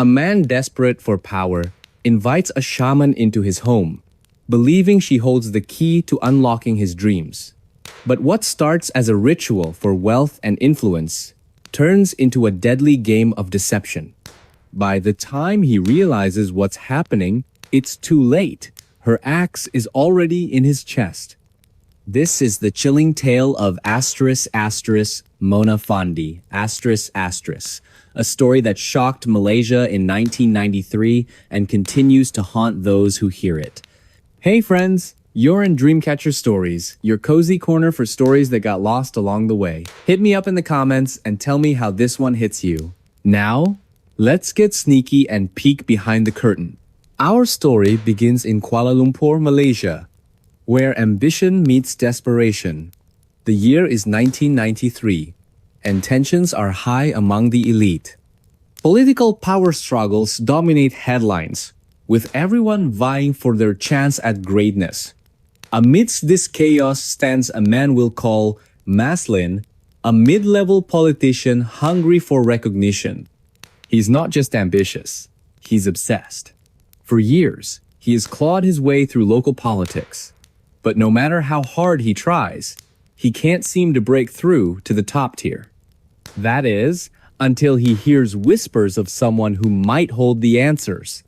A man desperate for power invites a shaman into his home, believing she holds the key to unlocking his dreams. But what starts as a ritual for wealth and influence turns into a deadly game of deception. By the time he realizes what's happening, it's too late. Her axe is already in his chest. This is the chilling tale of Mona Fandi, a story that shocked Malaysia in 1993 and continues to haunt those who hear it. Hey friends, you're in Dreamcatcher Stories, your cozy corner for stories that got lost along the way. Hit me up in the comments and tell me how this one hits you. Now, let's get sneaky and peek behind the curtain. Our story begins in Kuala Lumpur, Malaysia, where ambition meets desperation. The year is 1993, and tensions are high among the elite. Political power struggles dominate headlines, with everyone vying for their chance at greatness. Amidst this chaos stands a man we'll call Maslin, a mid-level politician hungry for recognition. He's not just ambitious, he's obsessed. For years, he has clawed his way through local politics. But no matter how hard he tries, he can't seem to break through to the top tier. That is, until he hears whispers of someone who might hold the answers.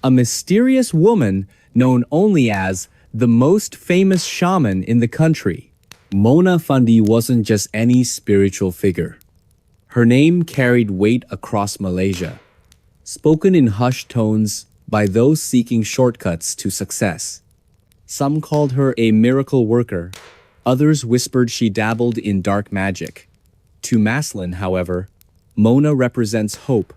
A mysterious woman known only as the most famous shaman in the country. Mona Fandi wasn't just any spiritual figure. Her name carried weight across Malaysia, spoken in hushed tones by those seeking shortcuts to success. Some called her a miracle worker. Others whispered she dabbled in dark magic. To Maslin, however, Mona represents hope,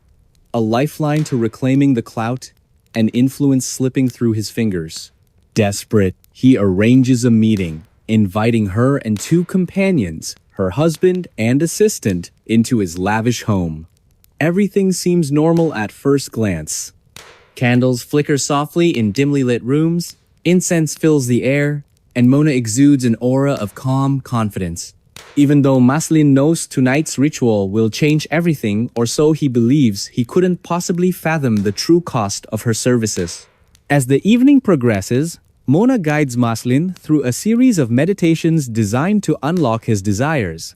a lifeline to reclaiming the clout and influence slipping through his fingers. Desperate, he arranges a meeting, inviting her and two companions, her husband and assistant, into his lavish home. Everything seems normal at first glance. Candles flicker softly in dimly lit rooms, incense fills the air, and Mona exudes an aura of calm confidence. Even though Maslin knows tonight's ritual will change everything, or so he believes, he couldn't possibly fathom the true cost of her services. As the evening progresses, Mona guides Maslin through a series of meditations designed to unlock his desires.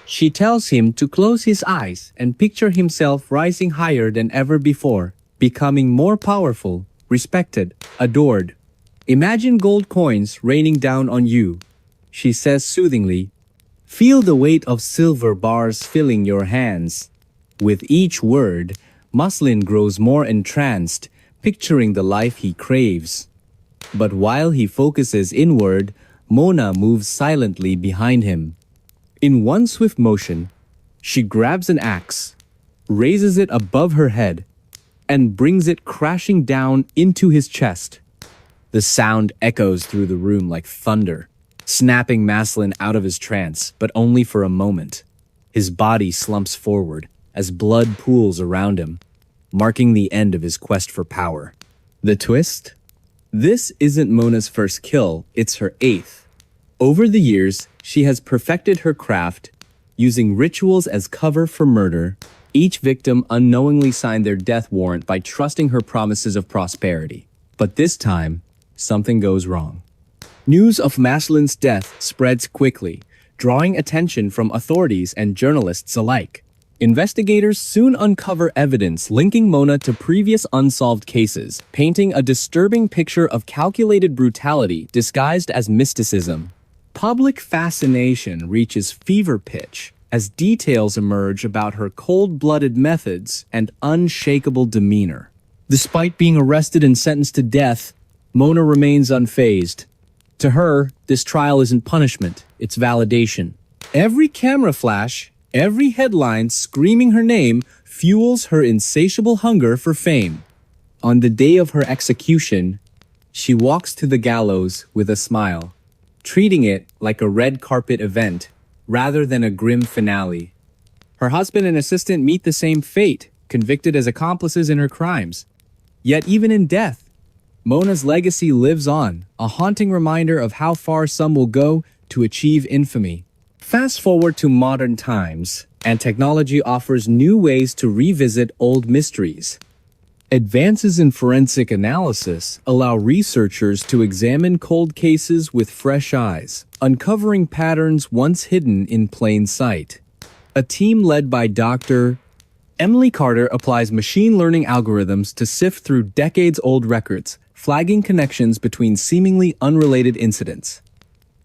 She tells him to close his eyes and picture himself rising higher than ever before, becoming more powerful, respected, adored. Imagine gold coins raining down on you, she says soothingly. Feel the weight of silver bars filling your hands. With each word, Maslin grows more entranced, picturing the life he craves. But while he focuses inward, Mona moves silently behind him. In one swift motion, she grabs an axe, raises it above her head, and brings it crashing down into his chest. The sound echoes through the room like thunder, snapping Maslin out of his trance, but only for a moment. His body slumps forward as blood pools around him, marking the end of his quest for power. The twist? This isn't Mona's first kill, it's her 8th. Over the years, she has perfected her craft, using rituals as cover for murder. Each victim unknowingly signed their death warrant by trusting her promises of prosperity. But this time, something goes wrong. News of Maslin's death spreads quickly, drawing attention from authorities and journalists alike. Investigators soon uncover evidence linking Mona to previous unsolved cases, painting a disturbing picture of calculated brutality disguised as mysticism. Public fascination reaches fever pitch as details emerge about her cold-blooded methods and unshakable demeanor. Despite being arrested and sentenced to death, Mona remains unfazed. To her, this trial isn't punishment, it's validation. Every camera flash, every headline screaming her name fuels her insatiable hunger for fame. On the day of her execution, she walks to the gallows with a smile, treating it like a red carpet event rather than a grim finale. Her husband and assistant meet the same fate, convicted as accomplices in her crimes. Yet even in death, Mona's legacy lives on, a haunting reminder of how far some will go to achieve infamy. Fast forward to modern times, and technology offers new ways to revisit old mysteries. Advances in forensic analysis allow researchers to examine cold cases with fresh eyes, uncovering patterns once hidden in plain sight. A team led by Dr. Emily Carter applies machine learning algorithms to sift through decades-old records, flagging connections between seemingly unrelated incidents.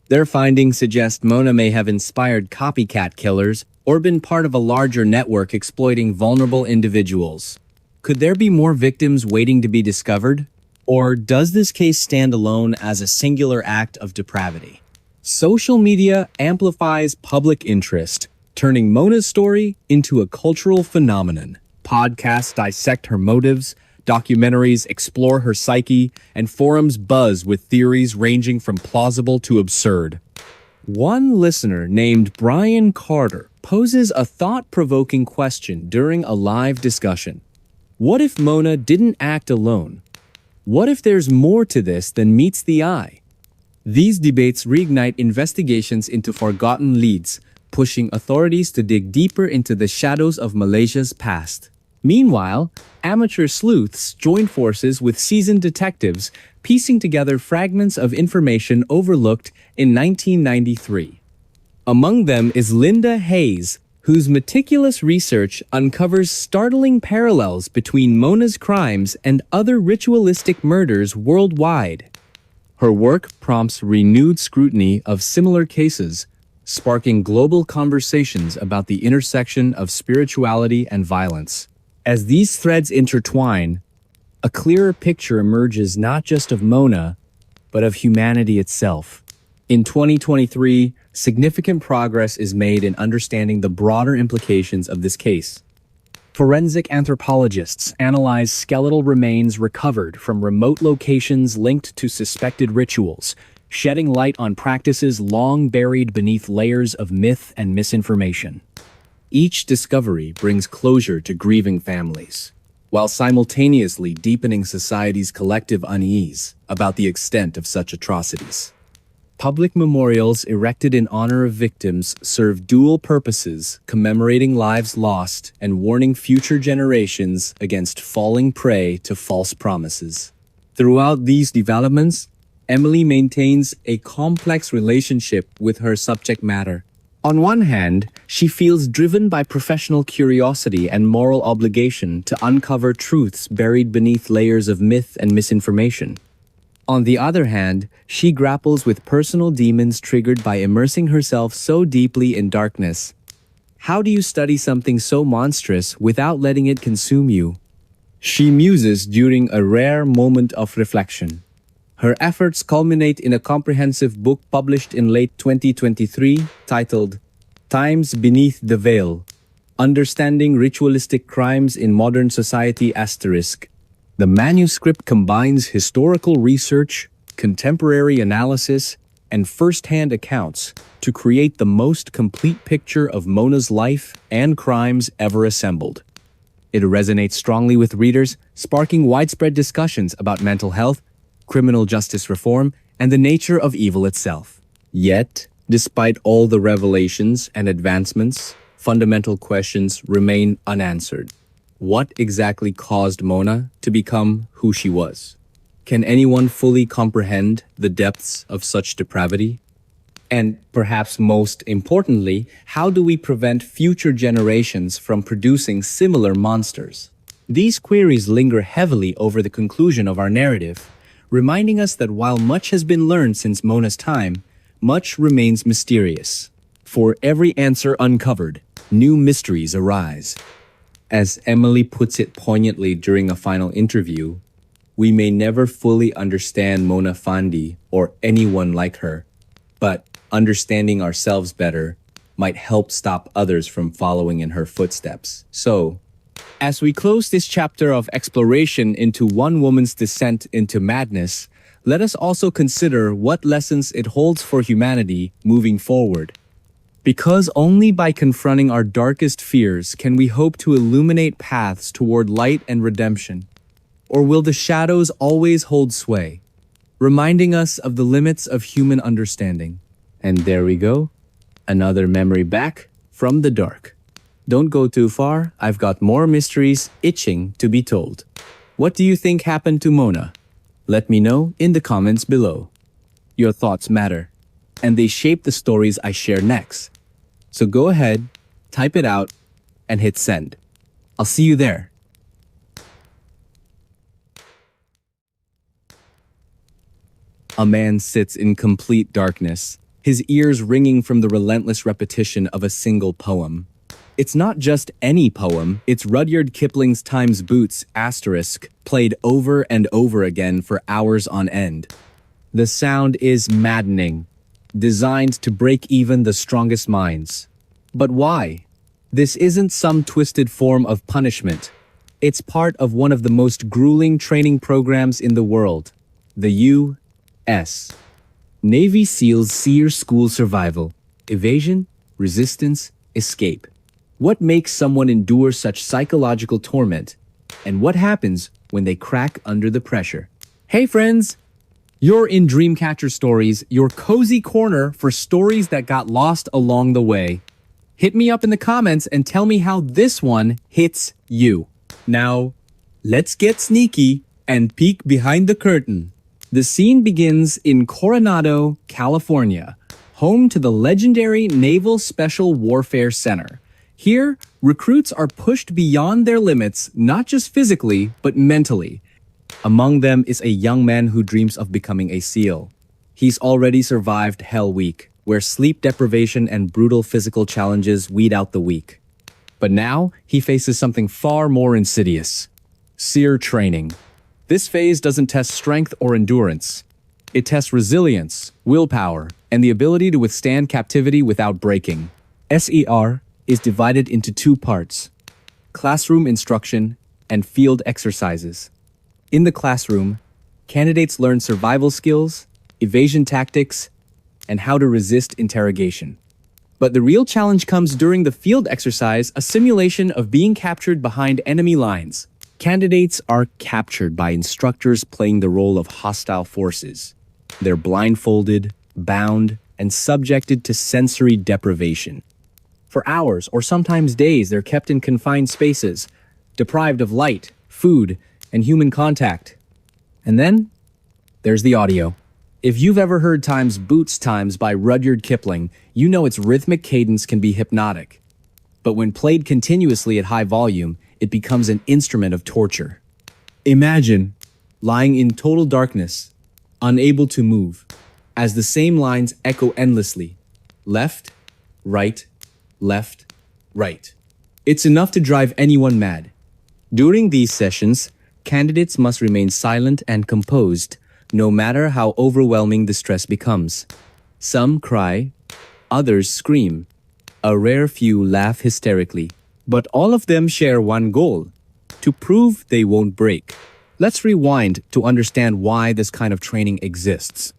Their findings suggest Mona may have inspired copycat killers or been part of a larger network exploiting vulnerable individuals. Could there be more victims waiting to be discovered? Or does this case stand alone as a singular act of depravity? Social media amplifies public interest, turning Mona's story into a cultural phenomenon. Podcasts dissect her motives, documentaries explore her psyche, and forums buzz with theories ranging from plausible to absurd. One listener named Brian Carter poses a thought-provoking question during a live discussion. What if Mona didn't act alone? What if there's more to this than meets the eye? These debates reignite investigations into forgotten leads, pushing authorities to dig deeper into the shadows of Malaysia's past. Meanwhile, amateur sleuths join forces with seasoned detectives, piecing together fragments of information overlooked in 1993. Among them is Linda Hayes, whose meticulous research uncovers startling parallels between Mona's crimes and other ritualistic murders worldwide. Her work prompts renewed scrutiny of similar cases, sparking global conversations about the intersection of spirituality and violence. As these threads intertwine, a clearer picture emerges not just of Mona, but of humanity itself. In 2023, significant progress is made in understanding the broader implications of this case. Forensic anthropologists analyze skeletal remains recovered from remote locations linked to suspected rituals, shedding light on practices long buried beneath layers of myth and misinformation. Each discovery brings closure to grieving families, while simultaneously deepening society's collective unease about the extent of such atrocities. Public memorials erected in honor of victims serve dual purposes, commemorating lives lost and warning future generations against falling prey to false promises. Throughout these developments, Emily maintains a complex relationship with her subject matter. On one hand, she feels driven by professional curiosity and moral obligation to uncover truths buried beneath layers of myth and misinformation. On the other hand, she grapples with personal demons triggered by immersing herself so deeply in darkness. How do you study something so monstrous without letting it consume you? She muses during a rare moment of reflection. Her efforts culminate in a comprehensive book published in late 2023 titled Times Beneath the Veil: Understanding Ritualistic Crimes in Modern Society*. The manuscript combines historical research, contemporary analysis, and first-hand accounts to create the most complete picture of Mona's life and crimes ever assembled. It resonates strongly with readers, sparking widespread discussions about mental health, criminal justice reform, and the nature of evil itself. Yet, despite all the revelations and advancements, fundamental questions remain unanswered. What exactly caused Mona to become who she was? Can anyone fully comprehend the depths of such depravity? And perhaps most importantly, how do we prevent future generations from producing similar monsters? These queries linger heavily over the conclusion of our narrative, reminding us that while much has been learned since Mona's time, much remains mysterious. For every answer uncovered, new mysteries arise. As Emily puts it poignantly during a final interview, we may never fully understand Mona Fandi or anyone like her, but understanding ourselves better might help stop others from following in her footsteps. So, as we close this chapter of exploration into one woman's descent into madness, let us also consider what lessons it holds for humanity moving forward. Because only by confronting our darkest fears can we hope to illuminate paths toward light and redemption. Or will the shadows always hold sway, reminding us of the limits of human understanding? And there we go, another memory back from the dark. Don't go too far, I've got more mysteries itching to be told. What do you think happened to Mona? Let me know in the comments below. Your thoughts matter, and they shape the stories I share next. So go ahead, type it out, and hit send. I'll see you there. A man sits in complete darkness, his ears ringing from the relentless repetition of a single poem. It's not just any poem, it's Rudyard Kipling's Time's Boots*, played over and over again for hours on end. The sound is maddening, designed to break even the strongest minds. But why? This isn't some twisted form of punishment. It's part of one of the most grueling training programs in the world, the U.S. Navy SEALs SEER School Survival. Evasion, resistance, escape. What makes someone endure such psychological torment? And what happens when they crack under the pressure? Hey friends! You're in Dreamcatcher Stories, your cozy corner for stories that got lost along the way. Hit me up in the comments and tell me how this one hits you. Now, let's get sneaky and peek behind the curtain. The scene begins in Coronado, California, home to the legendary Naval Special Warfare Center. Here, recruits are pushed beyond their limits, not just physically, but mentally. Among them is a young man who dreams of becoming a SEAL. He's already survived Hell Week, where sleep deprivation and brutal physical challenges weed out the weak. But now, he faces something far more insidious: SEER training. This phase doesn't test strength or endurance. It tests resilience, willpower, and the ability to withstand captivity without breaking. SER is divided into two parts: classroom instruction and field exercises. In the classroom, candidates learn survival skills, evasion tactics, and how to resist interrogation. But the real challenge comes during the field exercise, a simulation of being captured behind enemy lines. Candidates are captured by instructors playing the role of hostile forces. They're blindfolded, bound, and subjected to sensory deprivation. For hours or sometimes days, they're kept in confined spaces, deprived of light, food, and human contact. And then, there's the audio. If you've ever heard Time's Boots Times by Rudyard Kipling, you know its rhythmic cadence can be hypnotic. But when played continuously at high volume, it becomes an instrument of torture. Imagine lying in total darkness, unable to move, as the same lines echo endlessly. Left, right, left, right. It's enough to drive anyone mad. During these sessions, candidates must remain silent and composed, no matter how overwhelming the stress becomes. Some cry, others scream. A rare few laugh hysterically. But all of them share one goal: to prove they won't break. Let's rewind to understand why this kind of training exists.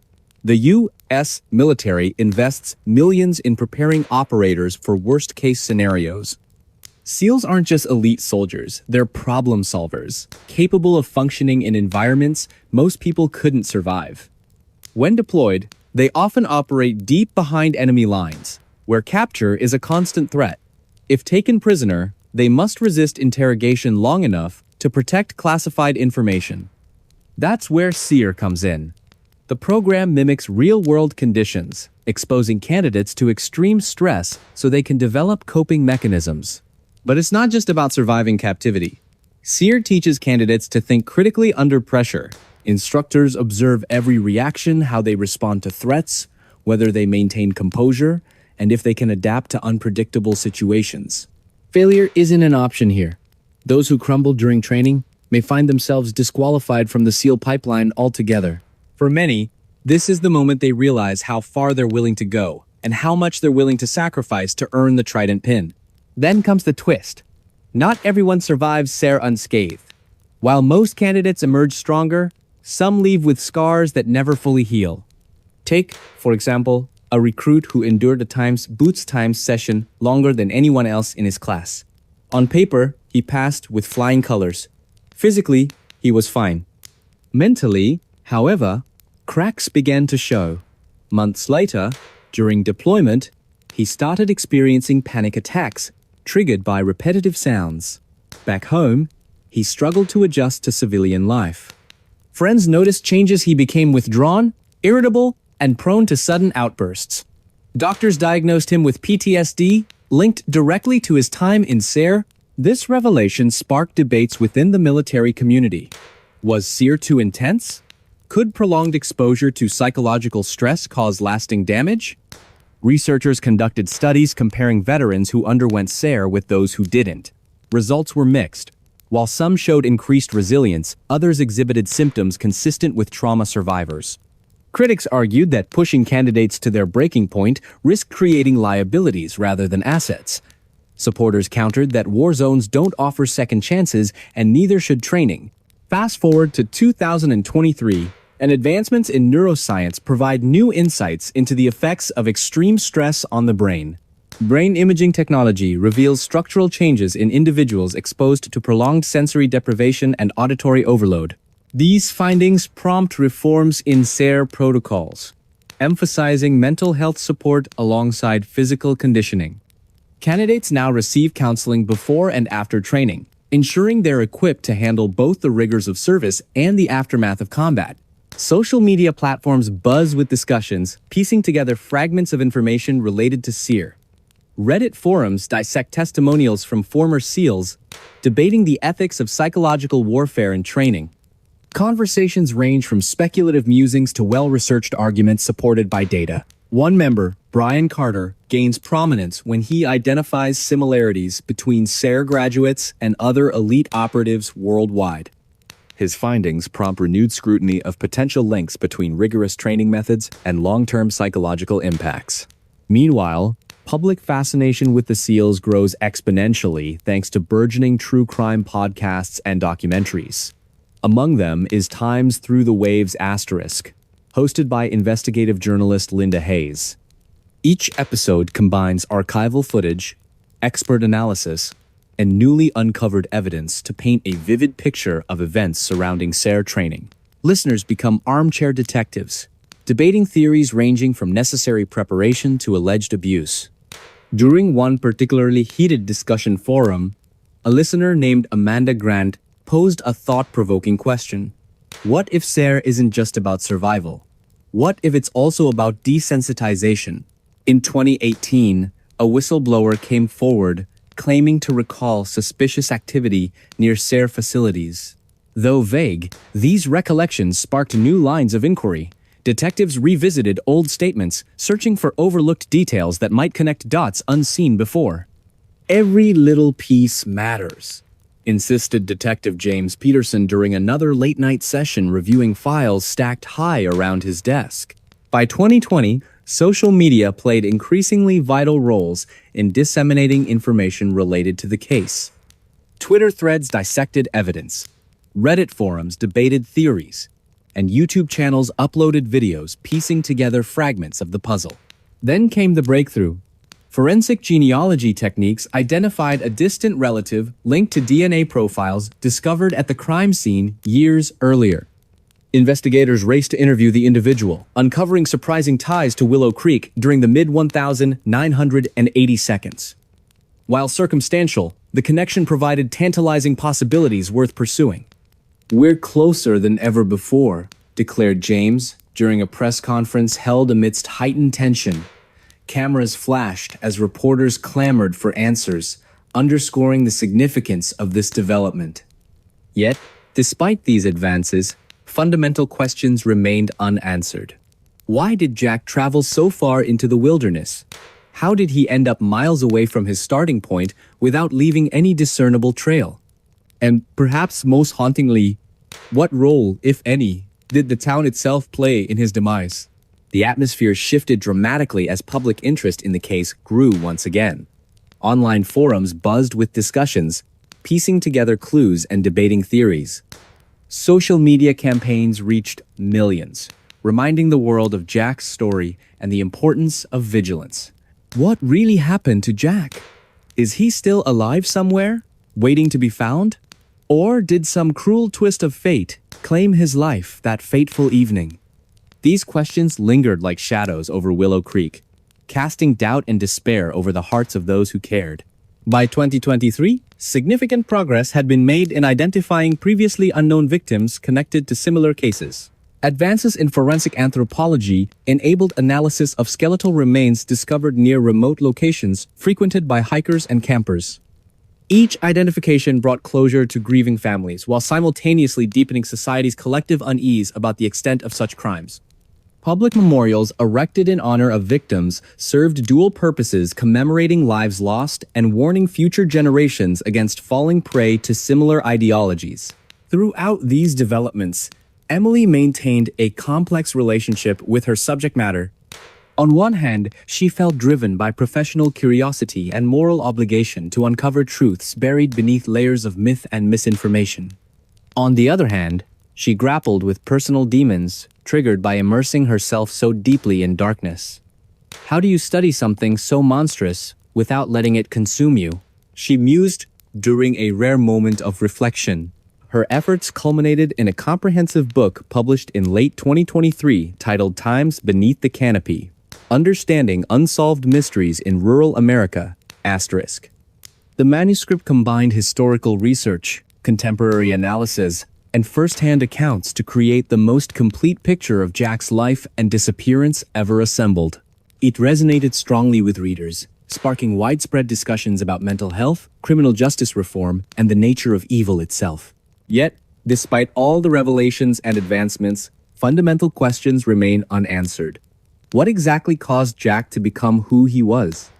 The U.S. military invests millions in preparing operators for worst-case scenarios. SEALs aren't just elite soldiers, they're problem solvers, capable of functioning in environments most people couldn't survive. When deployed, they often operate deep behind enemy lines, where capture is a constant threat. If taken prisoner, they must resist interrogation long enough to protect classified information. That's where SEER comes in. The program mimics real-world conditions, exposing candidates to extreme stress so they can develop coping mechanisms. But it's not just about surviving captivity. SEER teaches candidates to think critically under pressure. Instructors observe every reaction, how they respond to threats, whether they maintain composure, and if they can adapt to unpredictable situations. Failure isn't an option here. Those who crumble during training may find themselves disqualified from the SEAL pipeline altogether. For many, this is the moment they realize how far they're willing to go and how much they're willing to sacrifice to earn the Trident pin. Then comes the twist. Not everyone survives SEER unscathed. While most candidates emerge stronger, some leave with scars that never fully heal. Take, for example, a recruit who endured a Time's Boots Times session longer than anyone else in his class. On paper, he passed with flying colors. Physically, he was fine. Mentally, however, cracks began to show. Months later, during deployment, he started experiencing panic attacks, triggered by repetitive sounds. Back home, he struggled to adjust to civilian life. Friends noticed changes. He became withdrawn, irritable, and prone to sudden outbursts. Doctors diagnosed him with PTSD, linked directly to his time in SARE. This revelation sparked debates within the military community. Was SARE too intense? Could prolonged exposure to psychological stress cause lasting damage? Researchers conducted studies comparing veterans who underwent SARE with those who didn't. Results were mixed. While some showed increased resilience, others exhibited symptoms consistent with trauma survivors. Critics argued that pushing candidates to their breaking point risked creating liabilities rather than assets. Supporters countered that war zones don't offer second chances, and neither should training. Fast forward to 2023, and advancements in neuroscience provide new insights into the effects of extreme stress on the brain. Brain imaging technology reveals structural changes in individuals exposed to prolonged sensory deprivation and auditory overload. These findings prompt reforms in SARE protocols, emphasizing mental health support alongside physical conditioning. Candidates now receive counseling before and after training, ensuring they're equipped to handle both the rigors of service and the aftermath of combat. Social media platforms buzz with discussions, piecing together fragments of information related to SARE. Reddit forums dissect testimonials from former SEALs, debating the ethics of psychological warfare and training. Conversations range from speculative musings to well-researched arguments supported by data. One member, Brian Carter, gains prominence when he identifies similarities between SARE graduates and other elite operatives worldwide. His findings prompt renewed scrutiny of potential links between rigorous training methods and long-term psychological impacts. Meanwhile, public fascination with the SEALs grows exponentially thanks to burgeoning true crime podcasts and documentaries. Among them is Time's Through the Waves*, hosted by investigative journalist Linda Hayes. Each episode combines archival footage, expert analysis, and newly uncovered evidence to paint a vivid picture of events surrounding SARE training. Listeners become armchair detectives, debating theories ranging from necessary preparation to alleged abuse. During one particularly heated discussion forum, a listener named Amanda Grant posed a thought-provoking question. What if SARE isn't just about survival? What if it's also about desensitization? In 2018, a whistleblower came forward claiming to recall suspicious activity near SARE facilities. Though vague, these recollections sparked new lines of inquiry. Detectives revisited old statements, searching for overlooked details that might connect dots unseen before. Every little piece matters, insisted Detective James Peterson during another late-night session reviewing files stacked high around his desk. By 2020, social media played increasingly vital roles in disseminating information related to the case. Twitter threads dissected evidence, Reddit forums debated theories, and YouTube channels uploaded videos piecing together fragments of the puzzle. Then came the breakthrough. Forensic genealogy techniques identified a distant relative linked to DNA profiles discovered at the crime scene years earlier. Investigators raced to interview the individual, uncovering surprising ties to Willow Creek during the mid-1980 seconds. While circumstantial, the connection provided tantalizing possibilities worth pursuing. "We're closer than ever before," declared James during a press conference held amidst heightened tension. Cameras flashed as reporters clamored for answers, underscoring the significance of this development. Yet, despite these advances, fundamental questions remained unanswered. Why did Jack travel so far into the wilderness? How did he end up miles away from his starting point without leaving any discernible trail? And perhaps most hauntingly, what role, if any, did the town itself play in his demise? The atmosphere shifted dramatically as public interest in the case grew once again. Online forums buzzed with discussions, piecing together clues and debating theories. Social media campaigns reached millions, reminding the world of Jack's story and the importance of vigilance. What really happened to Jack? Is he still alive somewhere, waiting to be found? Or did some cruel twist of fate claim his life that fateful evening? These questions lingered like shadows over Willow Creek, casting doubt and despair over the hearts of those who cared. By 2023, significant progress had been made in identifying previously unknown victims connected to similar cases. Advances in forensic anthropology enabled analysis of skeletal remains discovered near remote locations frequented by hikers and campers. Each identification brought closure to grieving families, while simultaneously deepening society's collective unease about the extent of such crimes. Public memorials erected in honor of victims served dual purposes, commemorating lives lost and warning future generations against falling prey to similar ideologies. Throughout these developments, Emily maintained a complex relationship with her subject matter. On one hand, she felt driven by professional curiosity and moral obligation to uncover truths buried beneath layers of myth and misinformation. On the other hand, she grappled with personal demons triggered by immersing herself so deeply in darkness. How do you study something so monstrous without letting it consume you? She mused during a rare moment of reflection. Her efforts culminated in a comprehensive book published in late 2023 titled Times Beneath the Canopy: Understanding Unsolved Mysteries in Rural America, *. The manuscript combined historical research, contemporary analysis, and first-hand accounts to create the most complete picture of Jack's life and disappearance ever assembled. It resonated strongly with readers, sparking widespread discussions about mental health, criminal justice reform, and the nature of evil itself. Yet, despite all the revelations and advancements, fundamental questions remain unanswered. What exactly caused Jack to become who he was?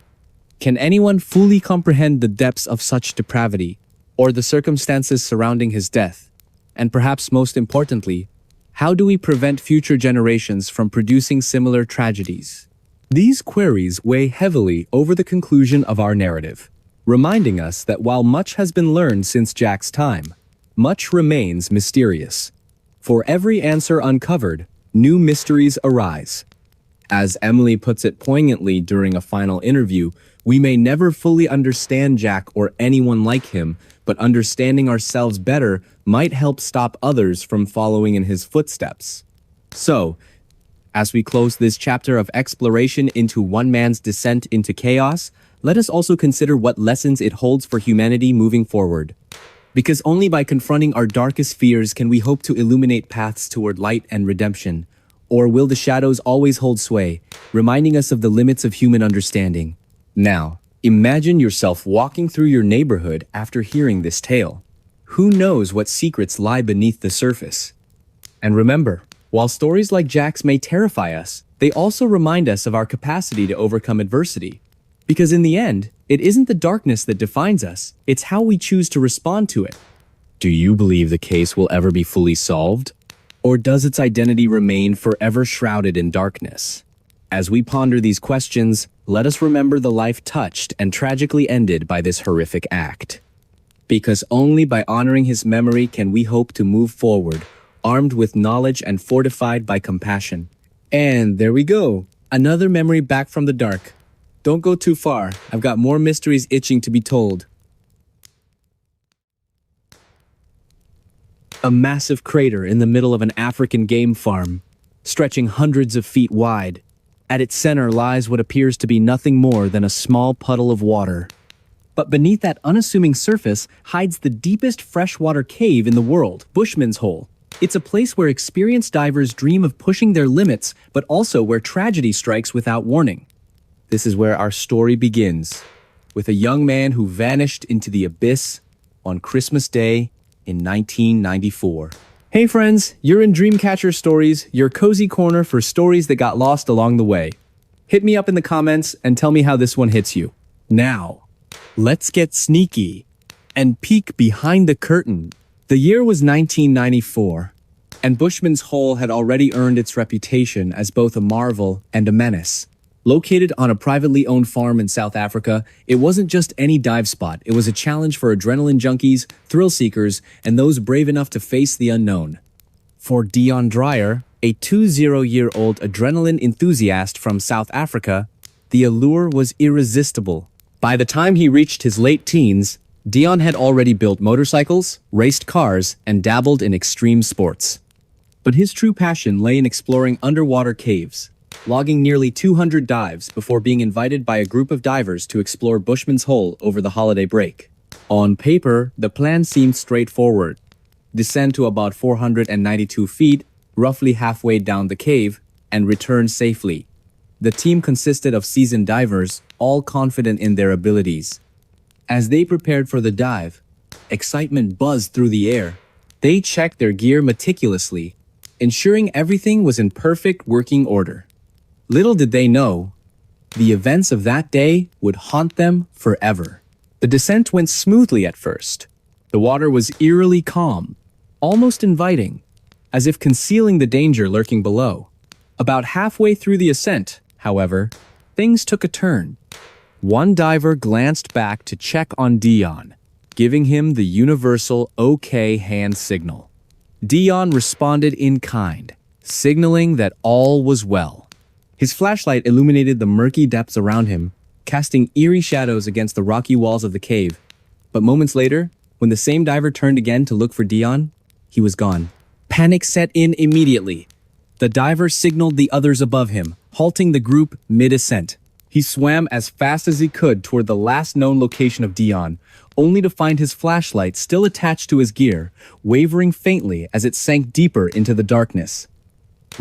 Can anyone fully comprehend the depths of such depravity, or the circumstances surrounding his death? And perhaps most importantly, how do we prevent future generations from producing similar tragedies? These queries weigh heavily over the conclusion of our narrative, reminding us that while much has been learned since Jack's time, much remains mysterious. For every answer uncovered, new mysteries arise. As Emily puts it poignantly during a final interview, we may never fully understand Jack or anyone like him, but understanding ourselves better might help stop others from following in his footsteps. So, as we close this chapter of exploration into one man's descent into chaos, let us also consider what lessons it holds for humanity moving forward. Because only by confronting our darkest fears can we hope to illuminate paths toward light and redemption. Or will the shadows always hold sway, reminding us of the limits of human understanding? Now, imagine yourself walking through your neighborhood after hearing this tale. Who knows what secrets lie beneath the surface? And remember, while stories like Jack's may terrify us, they also remind us of our capacity to overcome adversity. Because in the end, it isn't the darkness that defines us, it's how we choose to respond to it. Do you believe the case will ever be fully solved? Or does its identity remain forever shrouded in darkness? As we ponder these questions, let us remember the life touched and tragically ended by this horrific act. Because only by honoring his memory can we hope to move forward, armed with knowledge and fortified by compassion. And there we go, another memory back from the dark. Don't go too far, I've got more mysteries itching to be told. A massive crater in the middle of an African game farm, stretching hundreds of feet wide. At its center lies what appears to be nothing more than a small puddle of water. But beneath that unassuming surface hides the deepest freshwater cave in the world, Bushman's Hole. It's a place where experienced divers dream of pushing their limits, but also where tragedy strikes without warning. This is where our story begins, with a young man who vanished into the abyss on Christmas Day in 1994. Hey friends, you're in Dreamcatcher Stories, your cozy corner for stories that got lost along the way. Hit me up in the comments and tell me how this one hits you. Now, let's get sneaky and peek behind the curtain. The year was 1994, and Bushman's Hole had already earned its reputation as both a marvel and a menace. Located on a privately owned farm in South Africa, it wasn't just any dive spot. It was a challenge for adrenaline junkies, thrill seekers, and those brave enough to face the unknown. For Dion Dreyer, a 20-year-old adrenaline enthusiast from South Africa, the allure was irresistible. By the time he reached his late teens, Dion had already built motorcycles, raced cars, and dabbled in extreme sports. But his true passion lay in exploring underwater caves. logging nearly 200 dives before being invited by a group of divers to explore Bushman's Hole over the holiday break. On paper, the plan seemed straightforward. Descend to about 492 feet, roughly halfway down the cave, and return safely. The team consisted of seasoned divers, all confident in their abilities. As they prepared for the dive, excitement buzzed through the air. They checked their gear meticulously, ensuring everything was in perfect working order. Little did they know, the events of that day would haunt them forever. The descent went smoothly at first. The water was eerily calm, almost inviting, as if concealing the danger lurking below. About halfway through the ascent, however, things took a turn. One diver glanced back to check on Dion, giving him the universal OK hand signal. Dion responded in kind, signaling that all was well. His flashlight illuminated the murky depths around him, casting eerie shadows against the rocky walls of the cave. But moments later, when the same diver turned again to look for Dion, he was gone. Panic set in immediately. The diver signaled the others above him, halting the group mid-ascent. He swam as fast as he could toward the last known location of Dion, only to find his flashlight still attached to his gear, wavering faintly as it sank deeper into the darkness.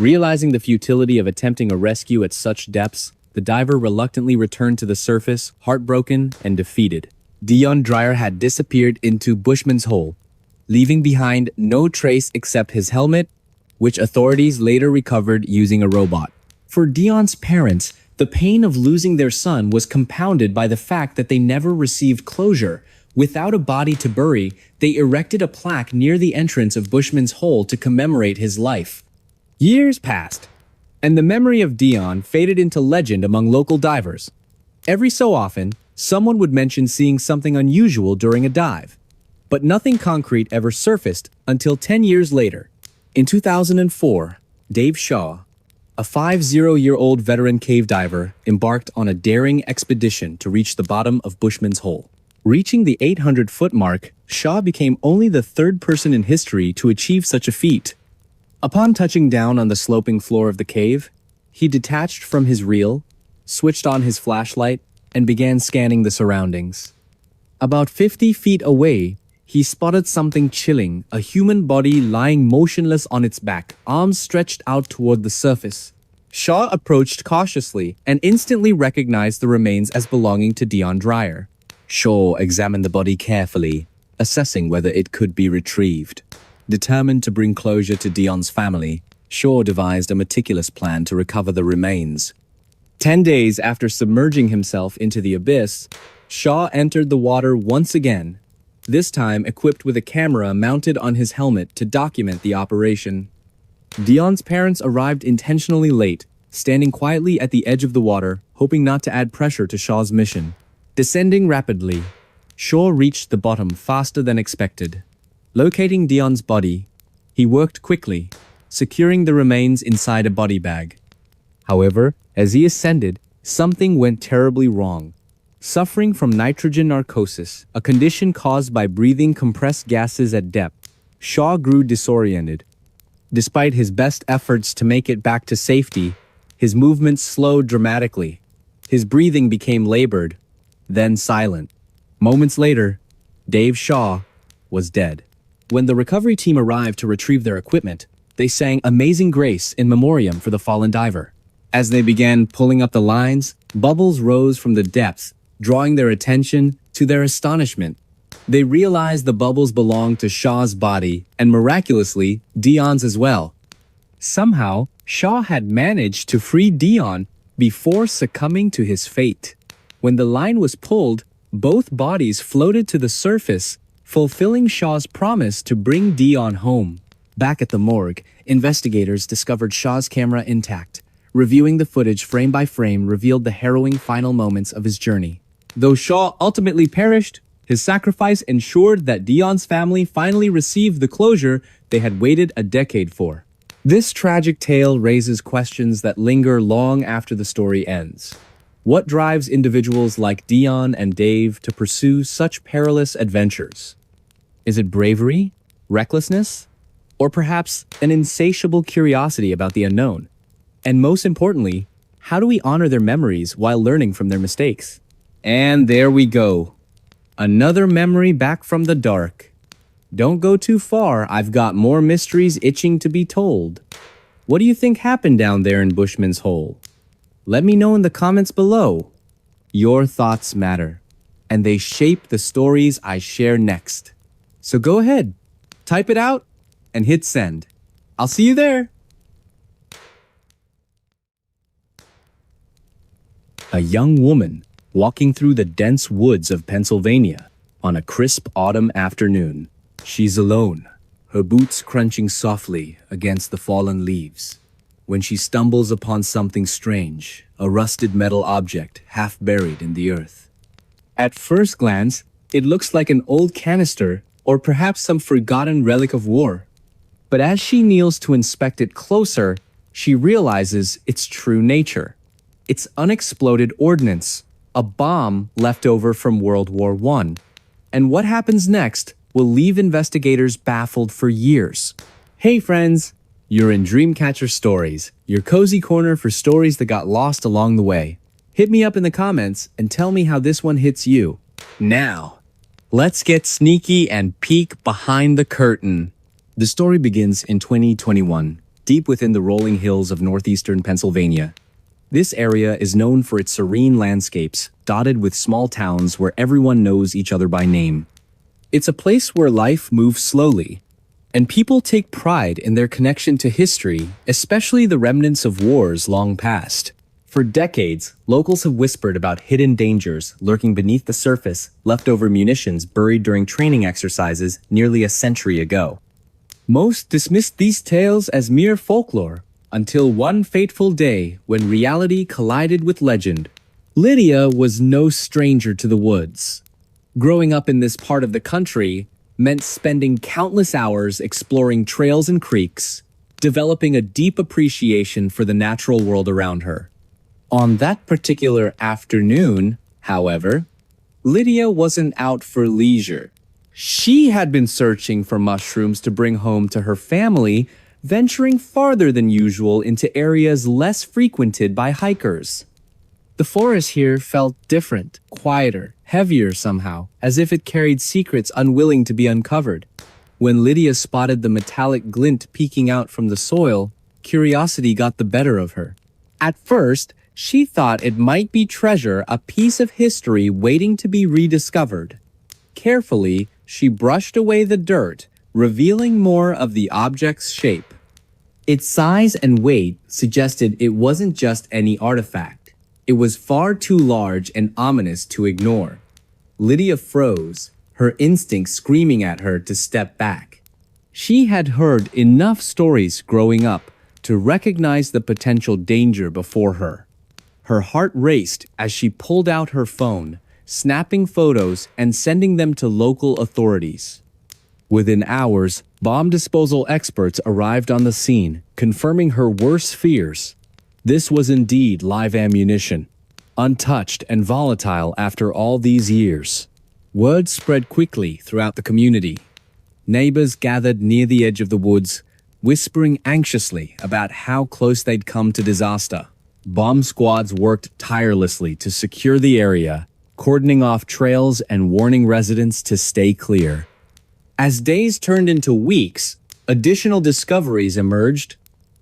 Realizing the futility of attempting a rescue at such depths, the diver reluctantly returned to the surface, heartbroken and defeated. Dion Dreyer had disappeared into Bushman's Hole, leaving behind no trace except his helmet, which authorities later recovered using a robot. For Dion's parents, the pain of losing their son was compounded by the fact that they never received closure. Without a body to bury, they erected a plaque near the entrance of Bushman's Hole to commemorate his life. Years passed, and the memory of Dion faded into legend among local divers. Every so often, someone would mention seeing something unusual during a dive, but nothing concrete ever surfaced until 10 years later. In 2004, Dave Shaw, a 50-year-old veteran cave diver, embarked on a daring expedition to reach the bottom of Bushman's Hole. Reaching the 800-foot mark, Shaw became only the third person in history to achieve such a feat. Upon touching down on the sloping floor of the cave, he detached from his reel, switched on his flashlight, and began scanning the surroundings. About 50 feet away, he spotted something chilling, a human body lying motionless on its back, arms stretched out toward the surface. Shaw approached cautiously and instantly recognized the remains as belonging to Dion Dreyer. Shaw examined the body carefully, assessing whether it could be retrieved. Determined to bring closure to Dion's family, Shaw devised a meticulous plan to recover the remains. 10 days after submerging himself into the abyss, Shaw entered the water once again, this time equipped with a camera mounted on his helmet to document the operation. Dion's parents arrived intentionally late, standing quietly at the edge of the water, hoping not to add pressure to Shaw's mission. Descending rapidly, Shaw reached the bottom faster than expected. Locating Dion's body, he worked quickly, securing the remains inside a body bag. However, as he ascended, something went terribly wrong. Suffering from nitrogen narcosis, a condition caused by breathing compressed gases at depth, Shaw grew disoriented. Despite his best efforts to make it back to safety, his movements slowed dramatically. His breathing became labored, then silent. Moments later, Dave Shaw was dead. When the recovery team arrived to retrieve their equipment, they sang Amazing Grace in memoriam for the fallen diver. As they began pulling up the lines, bubbles rose from the depths, drawing their attention. To their astonishment, they realized the bubbles belonged to Shaw's body and miraculously Dion's as well. Somehow, Shaw had managed to free Dion before succumbing to his fate. When the line was pulled, both bodies floated to the surface, fulfilling Shaw's promise to bring Dion home. Back at the morgue, investigators discovered Shaw's camera intact. Reviewing the footage frame by frame revealed the harrowing final moments of his journey. Though Shaw ultimately perished, his sacrifice ensured that Dion's family finally received the closure they had waited a decade for. This tragic tale raises questions that linger long after the story ends. What drives individuals like Dion and Dave to pursue such perilous adventures? Is it bravery, recklessness, or perhaps an insatiable curiosity about the unknown? And most importantly, How do we honor their memories while learning from their mistakes? And there we go. Another memory back from the dark. Don't go too far, I've got more mysteries itching to be told. What do you think happened down there in Bushman's Hole? Let me know in the comments below. Your thoughts matter, and they shape the stories I share next. So go ahead, type it out, and hit send. I'll see you there. A young woman walking through the dense woods of Pennsylvania on a crisp autumn afternoon. She's alone, her boots crunching softly against the fallen leaves, when she stumbles upon something strange, a rusted metal object half buried in the earth. At first glance, it looks like an old canister or perhaps some forgotten relic of war. But as she kneels to inspect it closer, she realizes its true nature. It's unexploded ordnance, a bomb left over from World War I. And what happens next will leave investigators baffled for years. Hey friends, you're in Dreamcatcher Stories, your cozy corner for stories that got lost along the way. Hit me up in the comments and tell me how this one hits you. Now, let's get sneaky and peek behind the curtain. The story begins in 2021, deep within the rolling hills of northeastern Pennsylvania. This area is known for its serene landscapes, dotted with small towns where everyone knows each other by name. It's a place where life moves slowly, and people take pride in their connection to history, especially the remnants of wars long past. For decades, locals have whispered about hidden dangers lurking beneath the surface, leftover munitions buried during training exercises nearly a century ago. Most dismissed these tales as mere folklore, until one fateful day when reality collided with legend. Lydia was no stranger to the woods. Growing up in this part of the country meant spending countless hours exploring trails and creeks, developing a deep appreciation for the natural world around her. On that particular afternoon, however, Lydia wasn't out for leisure. She had been searching for mushrooms to bring home to her family, venturing farther than usual into areas less frequented by hikers. The forest here felt different, quieter, heavier somehow, as if it carried secrets unwilling to be uncovered. When Lydia spotted the metallic glint peeking out from the soil, curiosity got the better of her. At first, she thought it might be treasure, a piece of history waiting to be rediscovered. Carefully, she brushed away the dirt, revealing more of the object's shape. Its size and weight suggested it wasn't just any artifact. It was far too large and ominous to ignore. Lydia froze, her instincts screaming at her to step back. She had heard enough stories growing up to recognize the potential danger before her. Her heart raced as she pulled out her phone, snapping photos and sending them to local authorities. Within hours, bomb disposal experts arrived on the scene, confirming her worst fears. This was indeed live ammunition, untouched and volatile after all these years. Word spread quickly throughout the community. Neighbors gathered near the edge of the woods, whispering anxiously about how close they'd come to disaster. Bomb squads worked tirelessly to secure the area, cordoning off trails and warning residents to stay clear. As days turned into weeks, additional discoveries emerged.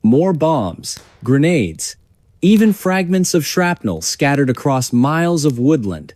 More bombs, grenades, even fragments of shrapnel scattered across miles of woodland.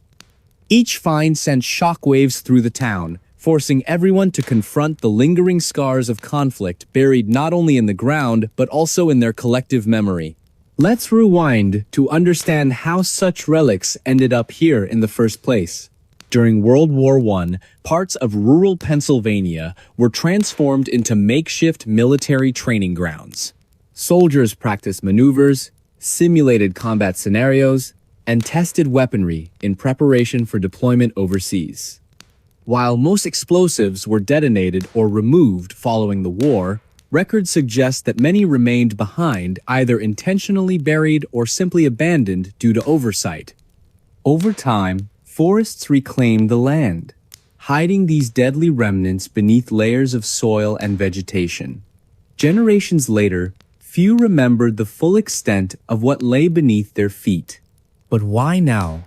Each find sent shockwaves through the town, forcing everyone to confront the lingering scars of conflict buried not only in the ground, but also in their collective memory. Let's rewind to understand how such relics ended up here in the first place. During World War I, parts of rural Pennsylvania were transformed into makeshift military training grounds. Soldiers practiced maneuvers, simulated combat scenarios, and tested weaponry in preparation for deployment overseas. While most explosives were detonated or removed following the war, records suggest that many remained behind, either intentionally buried or simply abandoned due to oversight. Over time, forests reclaimed the land, hiding these deadly remnants beneath layers of soil and vegetation. Generations later, few remembered the full extent of what lay beneath their feet. But why now?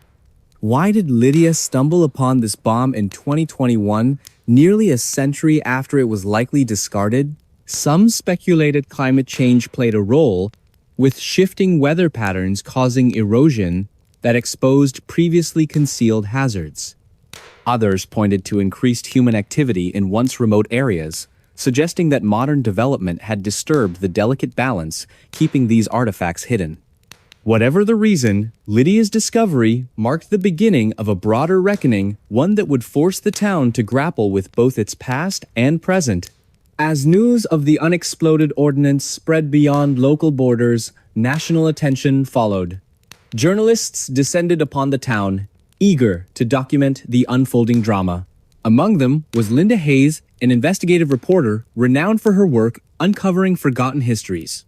Why did Lydia stumble upon this bomb in 2021, nearly a century after it was likely discarded? Some speculated climate change played a role, with shifting weather patterns causing erosion that exposed previously concealed hazards. Others pointed to increased human activity in once remote areas, suggesting that modern development had disturbed the delicate balance keeping these artifacts hidden. Whatever the reason, Lydia's discovery marked the beginning of a broader reckoning, one that would force the town to grapple with both its past and present. As news of the unexploded ordnance spread beyond local borders, national attention followed. Journalists descended upon the town, eager to document the unfolding drama. Among them was Linda Hayes, an investigative reporter renowned for her work uncovering forgotten histories.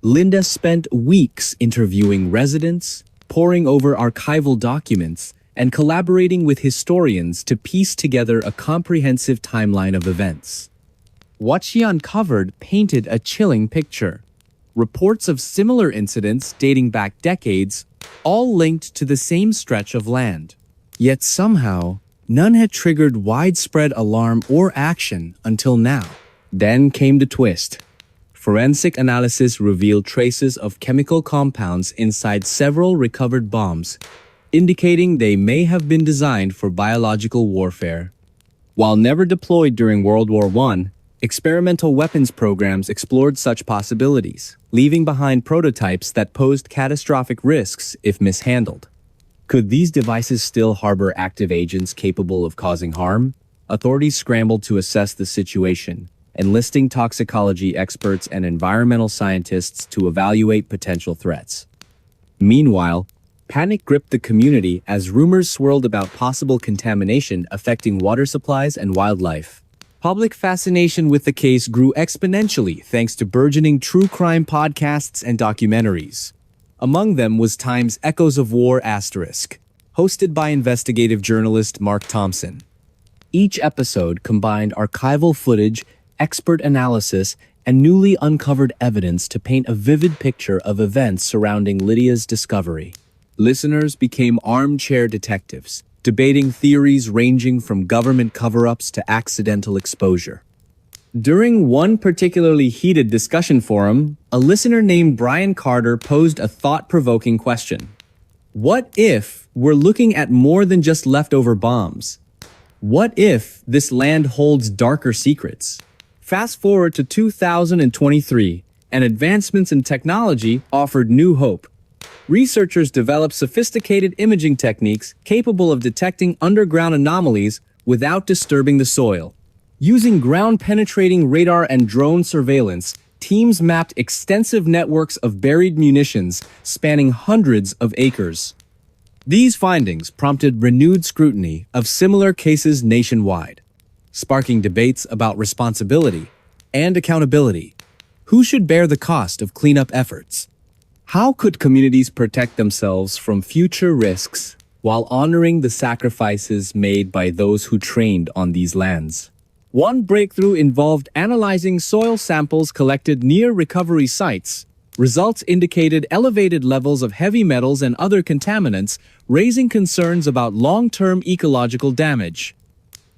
Linda spent weeks interviewing residents, poring over archival documents, and collaborating with historians to piece together a comprehensive timeline of events. What she uncovered painted a chilling picture. Reports of similar incidents dating back decades, all linked to the same stretch of land. Yet somehow, none had triggered widespread alarm or action until now. Then came the twist. Forensic analysis revealed traces of chemical compounds inside several recovered bombs, indicating they may have been designed for biological warfare. While never deployed during World War I, experimental weapons programs explored such possibilities, leaving behind prototypes that posed catastrophic risks if mishandled. Could these devices still harbor active agents capable of causing harm? Authorities scrambled to assess the situation, enlisting toxicology experts and environmental scientists to evaluate potential threats. Meanwhile, panic gripped the community as rumors swirled about possible contamination affecting water supplies and wildlife. Public fascination with the case grew exponentially thanks to burgeoning true crime podcasts and documentaries. Among them was Time's Echoes of War*, hosted by investigative journalist Mark Thompson. Each episode combined archival footage, expert analysis, and newly uncovered evidence to paint a vivid picture of events surrounding Lydia's discovery. Listeners became armchair detectives, debating theories ranging from government cover-ups to accidental exposure. During one particularly heated discussion forum, a listener named Brian Carter posed a thought-provoking question. What if we're looking at more than just leftover bombs? What if this land holds darker secrets? Fast forward to 2023, and advancements in technology offered new hope. Researchers developed sophisticated imaging techniques capable of detecting underground anomalies without disturbing the soil. Using ground-penetrating radar and drone surveillance, teams mapped extensive networks of buried munitions spanning hundreds of acres. These findings prompted renewed scrutiny of similar cases nationwide, sparking debates about responsibility and accountability. Who should bear the cost of cleanup efforts? How could communities protect themselves from future risks while honoring the sacrifices made by those who trained on these lands? One breakthrough involved analyzing soil samples collected near recovery sites. Results indicated elevated levels of heavy metals and other contaminants, raising concerns about long-term ecological damage.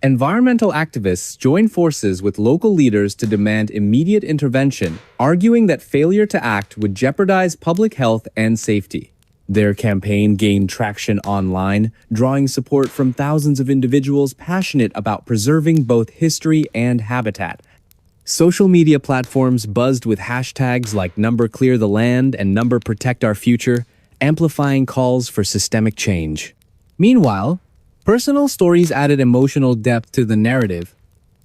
Environmental activists joined forces with local leaders to demand immediate intervention, arguing that failure to act would jeopardize public health and safety. Their campaign gained traction online, drawing support from thousands of individuals passionate about preserving both history and habitat. Social media platforms buzzed with hashtags like #ClearTheLand and #ProtectOurFuture, amplifying calls for systemic change. Meanwhile, personal stories added emotional depth to the narrative.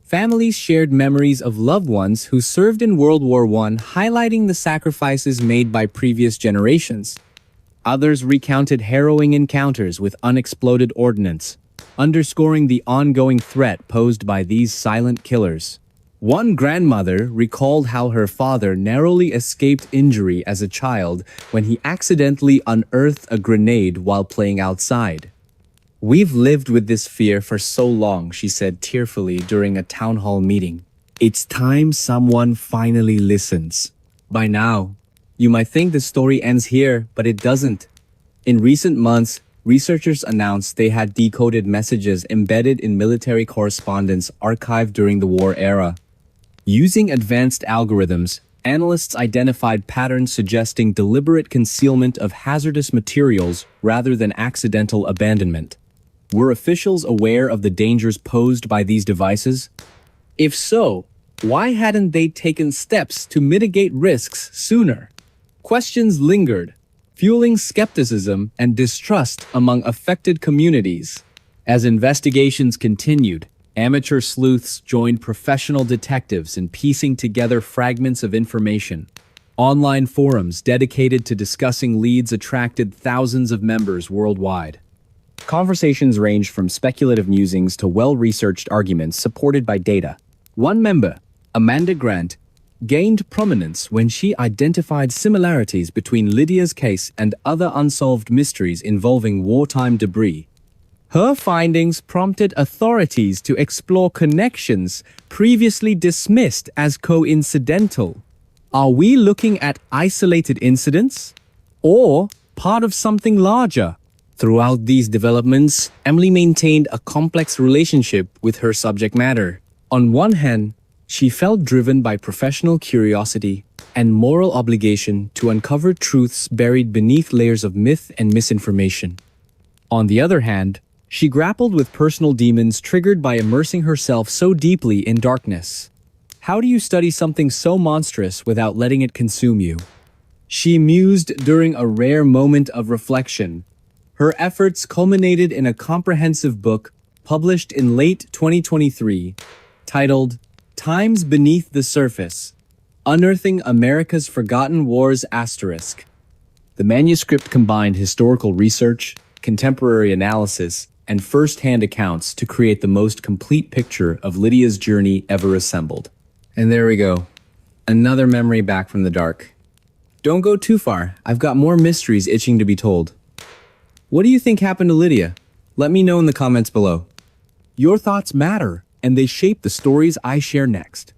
Families shared memories of loved ones who served in World War I, highlighting the sacrifices made by previous generations. Others recounted harrowing encounters with unexploded ordnance, underscoring the ongoing threat posed by these silent killers. One grandmother recalled how her father narrowly escaped injury as a child when he accidentally unearthed a grenade while playing outside. "We've lived with this fear for so long," she said tearfully during a town hall meeting. "It's time someone finally listens." By now, you might think the story ends here, but it doesn't. In recent months, researchers announced they had decoded messages embedded in military correspondence archived during the war era. Using advanced algorithms, analysts identified patterns suggesting deliberate concealment of hazardous materials rather than accidental abandonment. Were officials aware of the dangers posed by these devices? If so, why hadn't they taken steps to mitigate risks sooner? Questions lingered, fueling skepticism and distrust among affected communities. As investigations continued, amateur sleuths joined professional detectives in piecing together fragments of information. Online forums dedicated to discussing leads attracted thousands of members worldwide. Conversations ranged from speculative musings to well-researched arguments supported by data. One member, Amanda Grant, gained prominence when she identified similarities between Lydia's case and other unsolved mysteries involving wartime debris. Her findings prompted authorities to explore connections previously dismissed as coincidental. Are we looking at isolated incidents or part of something larger? Throughout these developments, Emily maintained a complex relationship with her subject matter. On one hand, she felt driven by professional curiosity and moral obligation to uncover truths buried beneath layers of myth and misinformation. On the other hand, she grappled with personal demons triggered by immersing herself so deeply in darkness. How do you study something so monstrous without letting it consume you? She mused during a rare moment of reflection. Her efforts culminated in a comprehensive book published in late 2023, titled Times Beneath the Surface: Unearthing America's Forgotten Wars*. The manuscript combined historical research, contemporary analysis, and first-hand accounts to create the most complete picture of Lydia's journey ever assembled. And there we go. Another memory back from the dark. Don't go too far. I've got more mysteries itching to be told. What do you think happened to Lydia? Let me know in the comments below. Your thoughts matter, and they shape the stories I share next.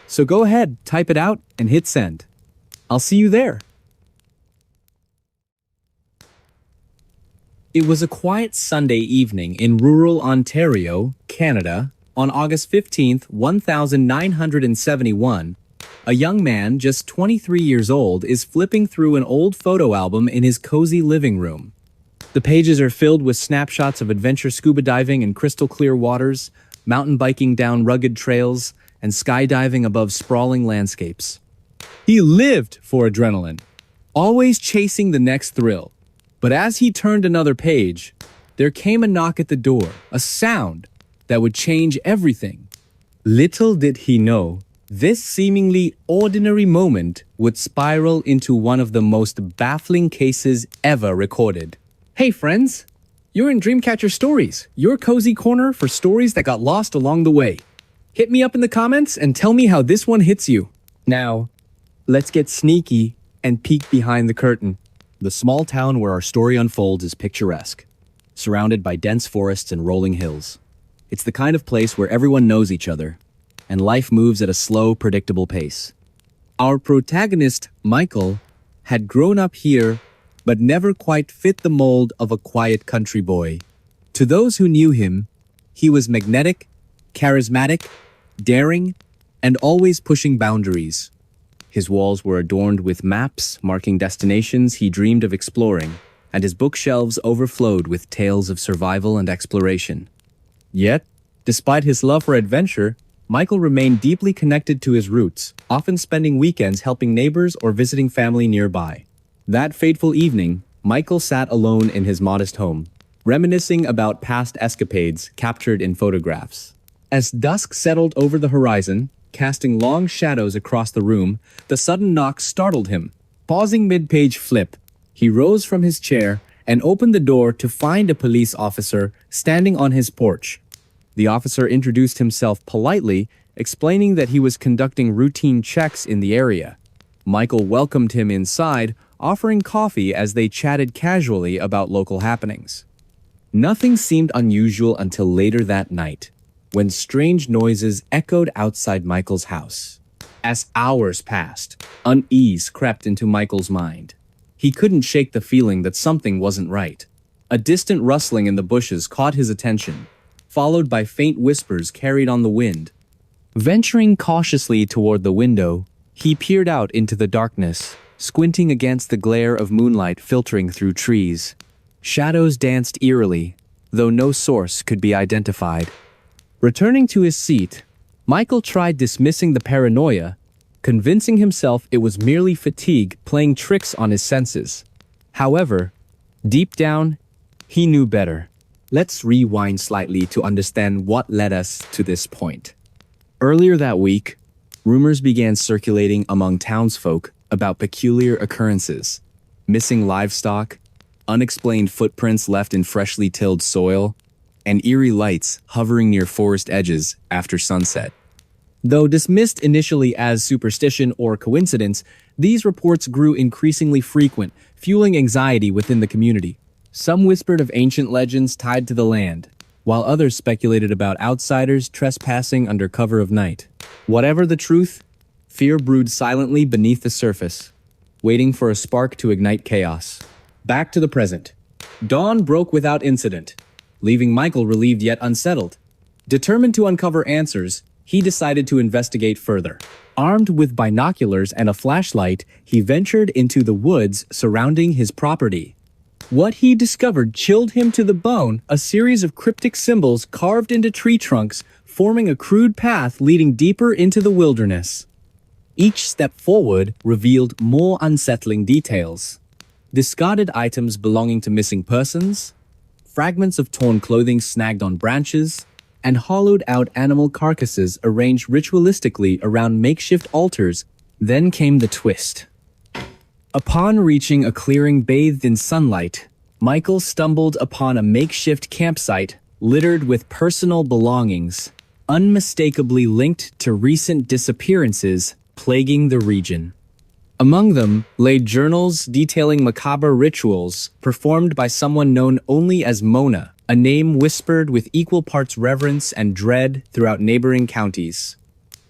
So go ahead, type it out, and hit send. I'll see you there. It was a quiet Sunday evening in rural Ontario, Canada, on August 15th, 1971. A young man, just 23 years old, is flipping through an old photo album in his cozy living room. The pages are filled with snapshots of adventure scuba diving in crystal clear waters, mountain biking down rugged trails, and skydiving above sprawling landscapes. He lived for adrenaline, always chasing the next thrill. But as he turned another page, there came a knock at the door, a sound that would change everything. Little did he know, this seemingly ordinary moment would spiral into one of the most baffling cases ever recorded. Hey friends, you're in Dreamcatcher Stories, your cozy corner for stories that got lost along the way. Hit me up in the comments and tell me how this one hits you. Now, let's get sneaky and peek behind the curtain. The small town where our story unfolds is picturesque, surrounded by dense forests and rolling hills. It's the kind of place where everyone knows each other, and life moves at a slow, predictable pace. Our protagonist, Michael, had grown up here, but never quite fit the mold of a quiet country boy. To those who knew him, he was magnetic, charismatic, daring, and always pushing boundaries. His walls were adorned with maps marking destinations he dreamed of exploring, and his bookshelves overflowed with tales of survival and exploration. Yet, despite his love for adventure, Michael remained deeply connected to his roots, often spending weekends helping neighbors or visiting family nearby. That fateful evening, Michael sat alone in his modest home, reminiscing about past escapades captured in photographs. As dusk settled over the horizon, casting long shadows across the room, the sudden knock startled him. Pausing mid-page flip, he rose from his chair and opened the door to find a police officer standing on his porch. The officer introduced himself politely, explaining that he was conducting routine checks in the area. Michael welcomed him inside, offering coffee as they chatted casually about local happenings. Nothing seemed unusual until later that night, when strange noises echoed outside Michael's house. As hours passed, unease crept into Michael's mind. He couldn't shake the feeling that something wasn't right. A distant rustling in the bushes caught his attention, followed by faint whispers carried on the wind. Venturing cautiously toward the window, he peered out into the darkness, squinting against the glare of moonlight filtering through trees. Shadows danced eerily, though no source could be identified. Returning to his seat, Michael tried dismissing the paranoia, convincing himself it was merely fatigue playing tricks on his senses. However, deep down, he knew better. Let's rewind slightly to understand what led us to this point. Earlier that week, rumors began circulating among townsfolk about peculiar occurrences: missing livestock, unexplained footprints left in freshly tilled soil, and eerie lights hovering near forest edges after sunset. Though dismissed initially as superstition or coincidence, these reports grew increasingly frequent, fueling anxiety within the community. Some whispered of ancient legends tied to the land, while others speculated about outsiders trespassing under cover of night. Whatever the truth, fear brewed silently beneath the surface, waiting for a spark to ignite chaos. Back to the present. Dawn broke without incident, leaving Michael relieved yet unsettled. Determined to uncover answers, he decided to investigate further. Armed with binoculars and a flashlight, he ventured into the woods surrounding his property. What he discovered chilled him to the bone: a series of cryptic symbols carved into tree trunks, forming a crude path leading deeper into the wilderness. Each step forward revealed more unsettling details. Discarded items belonging to missing persons, fragments of torn clothing snagged on branches, and hollowed-out animal carcasses arranged ritualistically around makeshift altars. Then came the twist. Upon reaching a clearing bathed in sunlight, Michael stumbled upon a makeshift campsite littered with personal belongings, unmistakably linked to recent disappearances plaguing the region. Among them lay journals detailing macabre rituals performed by someone known only as Mona, a name whispered with equal parts reverence and dread throughout neighboring counties.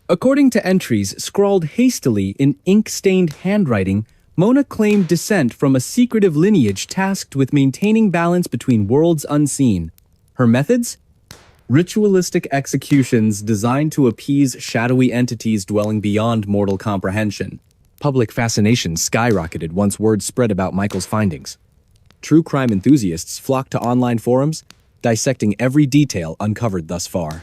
According to entries scrawled hastily in ink-stained handwriting, Mona claimed descent from a secretive lineage tasked with maintaining balance between worlds unseen. Her methods? Ritualistic executions designed to appease shadowy entities dwelling beyond mortal comprehension. Public fascination skyrocketed once word spread about Michael's findings. True crime enthusiasts flocked to online forums, dissecting every detail uncovered thus far.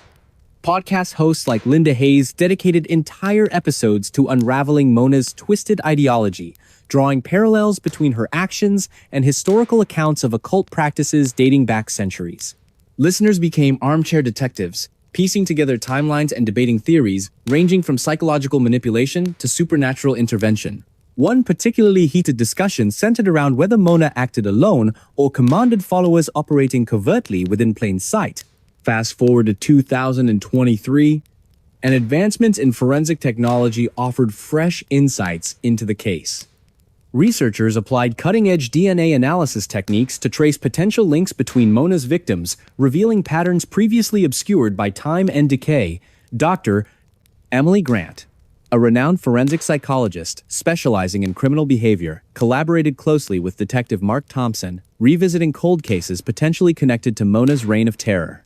Podcast hosts like Linda Hayes dedicated entire episodes to unraveling Mona's twisted ideology, drawing parallels between her actions and historical accounts of occult practices dating back centuries. Listeners became armchair detectives, piecing together timelines and debating theories ranging from psychological manipulation to supernatural intervention. One particularly heated discussion centered around whether Mona acted alone or commanded followers operating covertly within plain sight. Fast forward to 2023, and advancements in forensic technology offered fresh insights into the case. Researchers applied cutting-edge DNA analysis techniques to trace potential links between Mona's victims, revealing patterns previously obscured by time and decay. Dr. Emily Grant, a renowned forensic psychologist specializing in criminal behavior, collaborated closely with Detective Mark Thompson, revisiting cold cases potentially connected to Mona's reign of terror.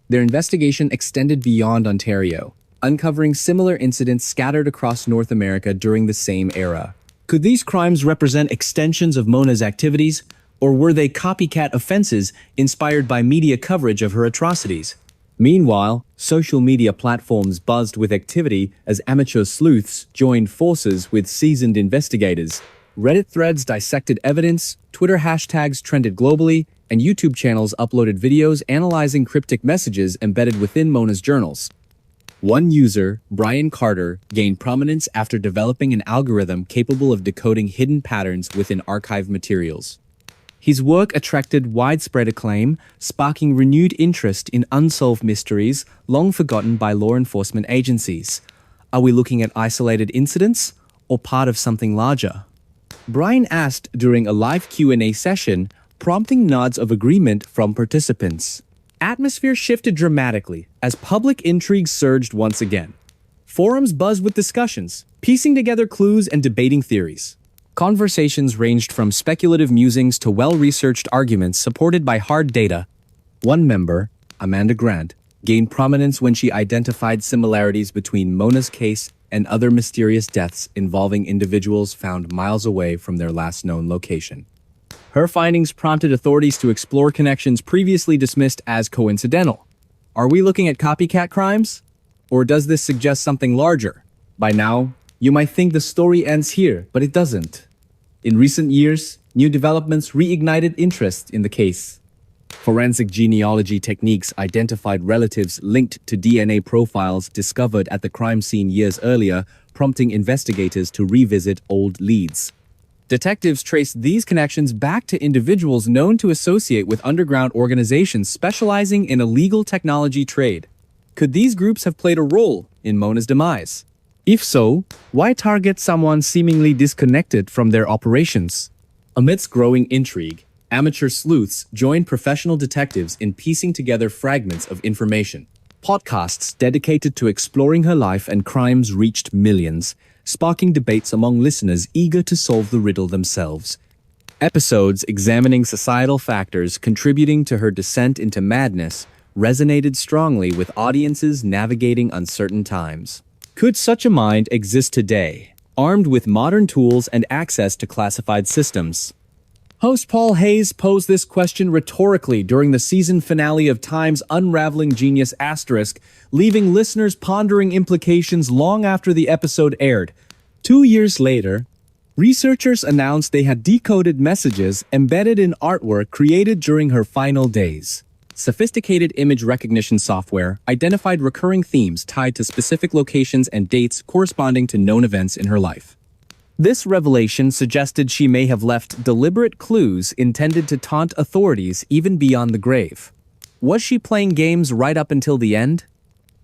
Their investigation extended beyond Ontario, uncovering similar incidents scattered across North America during the same era. Could these crimes represent extensions of Mona's activities, or were they copycat offenses inspired by media coverage of her atrocities? Meanwhile, social media platforms buzzed with activity as amateur sleuths joined forces with seasoned investigators. Reddit threads dissected evidence, Twitter hashtags trended globally, and YouTube channels uploaded videos analyzing cryptic messages embedded within Mona's journals. One user, Brian Carter, gained prominence after developing an algorithm capable of decoding hidden patterns within archived materials. His work attracted widespread acclaim, sparking renewed interest in unsolved mysteries long forgotten by law enforcement agencies. Are we looking at isolated incidents or part of something larger? Brian asked during a live Q&A session, prompting nods of agreement from participants. Atmosphere shifted dramatically as public intrigue surged once again. Forums buzzed with discussions, piecing together clues and debating theories. Conversations ranged from speculative musings to well-researched arguments supported by hard data. One member, Amanda Grant, gained prominence when she identified similarities between Mona's case and other mysterious deaths involving individuals found miles away from their last known location. Her findings prompted authorities to explore connections previously dismissed as coincidental. Are we looking at copycat crimes? Or does this suggest something larger? By now, you might think the story ends here, but it doesn't. In recent years, new developments reignited interest in the case. Forensic genealogy techniques identified relatives linked to DNA profiles discovered at the crime scene years earlier, prompting investigators to revisit old leads. Detectives traced these connections back to individuals known to associate with underground organizations specializing in illegal technology trade. Could these groups have played a role in Mona's demise? If so, why target someone seemingly disconnected from their operations? Amidst growing intrigue, amateur sleuths joined professional detectives in piecing together fragments of information. Podcasts dedicated to exploring her life and crimes reached millions, sparking debates among listeners eager to solve the riddle themselves. Episodes examining societal factors contributing to her descent into madness resonated strongly with audiences navigating uncertain times. Could such a mind exist today, armed with modern tools and access to classified systems? Host Paul Hayes posed this question rhetorically during the season finale of Time's Unraveling Genius Asterisk, leaving listeners pondering implications long after the episode aired. 2 years later, researchers announced they had decoded messages embedded in artwork created during her final days. Sophisticated image recognition software identified recurring themes tied to specific locations and dates corresponding to known events in her life. This revelation suggested she may have left deliberate clues intended to taunt authorities even beyond the grave. Was she playing games right up until the end?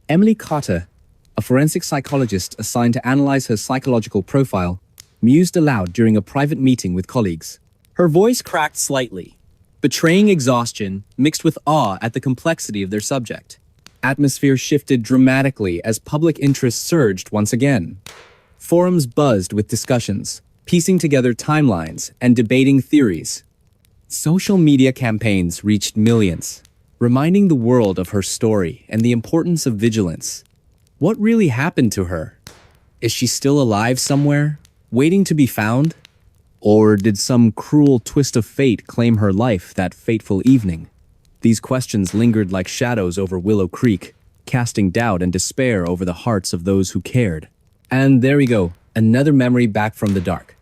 Emily Cotter, a forensic psychologist assigned to analyze her psychological profile, mused aloud during a private meeting with colleagues. Her voice cracked slightly, betraying exhaustion mixed with awe at the complexity of their subject. Atmosphere shifted dramatically as public interest surged once again. Forums buzzed with discussions, piecing together timelines and debating theories. Social media campaigns reached millions, reminding the world of her story and the importance of vigilance. What really happened to her? Is she still alive somewhere, waiting to be found? Or did some cruel twist of fate claim her life that fateful evening? These questions lingered like shadows over Willow Creek, casting doubt and despair over the hearts of those who cared. And there we go, another memory back from the dark.